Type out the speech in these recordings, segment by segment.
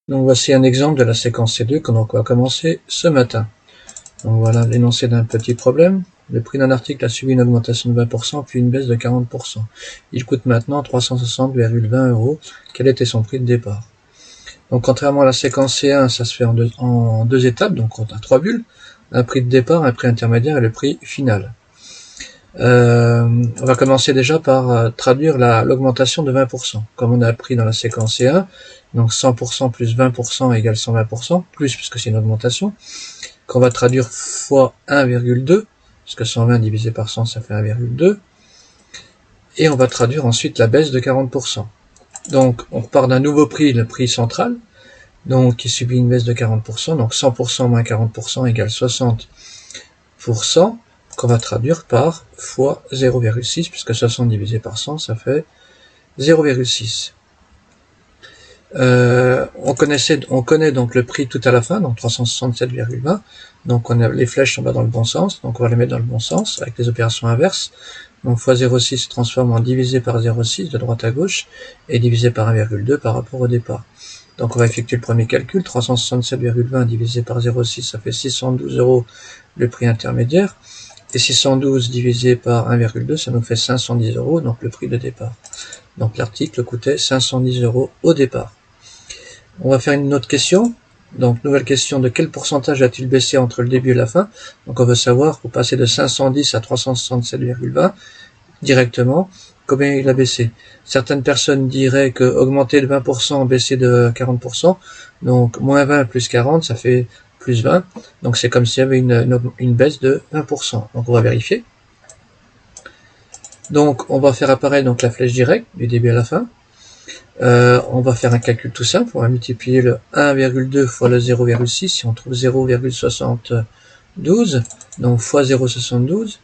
Donc voici un exemple de la séquence C2 qu'on va commencer ce matin. Donc voilà l'énoncé d'un petit problème. Le prix d'un article a subi une augmentation de 20% puis une baisse de 40%. Il coûte maintenant 360,20 €. Quel était son prix de départ? Donc contrairement à la séquence C1, ça se fait en deux étapes, donc on a 3 bulles. Un prix de départ, un prix intermédiaire et le prix final. On va commencer déjà par traduire l'augmentation de 20%. Comme on a appris dans la séquence C1, donc 100% plus 20% égale 120%, plus puisque c'est une augmentation, qu'on va traduire fois 1,2, parce que 120 divisé par 100, ça fait 1,2, et on va traduire ensuite la baisse de 40%. Donc on part d'un nouveau prix, le prix central, donc qui subit une baisse de 40%, donc 100% moins 40% égale 60%, qu'on va traduire par fois 0,6, puisque 60 divisé par 100, ça fait 0,6. On connaît donc le prix tout à la fin, donc 367,20. Donc les flèches sont pas dans le bon sens, donc on va les mettre dans le bon sens avec les opérations inverses. Donc fois 0,6 se transforme en divisé par 0,6 de droite à gauche et divisé par 1,2 par rapport au départ. Donc on va effectuer le premier calcul, 367,20 divisé par 0,6, ça fait 612 € le prix intermédiaire. Et 612 divisé par 1,2, ça nous fait 510 €, donc le prix de départ. Donc l'article coûtait 510 € au départ. On va faire une autre question. Donc nouvelle question, de quel pourcentage a-t-il baissé entre le début et la fin? Donc on veut savoir, pour passer de 510 à 367,20 directement, combien il a baissé. Certaines personnes diraient que augmenter de 20%, baisser de 40%, donc moins 20 plus 40, ça fait plus 20. Donc c'est comme s'il y avait une baisse de 20%. Donc on va vérifier. Donc on va faire apparaître donc la flèche directe du début à la fin. On va faire un calcul tout simple. On va multiplier le 1,2 fois le 0,6 si on trouve 0,72, donc fois 0,72.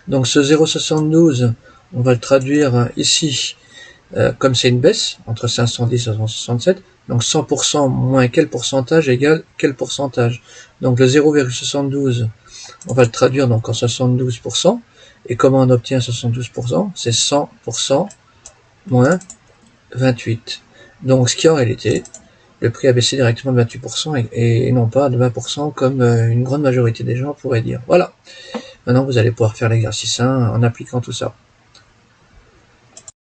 Donc ce 0,72, on va le traduire ici comme c'est une baisse entre 510 et 567. Donc 100% moins quel pourcentage égale quel pourcentage. Donc le 0,72, on va le traduire donc en 72%. Et comment on obtient 72%? C'est 100% moins 28. Donc ce qui en réalité, le prix a baissé directement de 28% et non pas de 20% comme une grande majorité des gens pourraient dire. Voilà. Maintenant vous allez pouvoir faire l'exercice 1 en appliquant tout ça.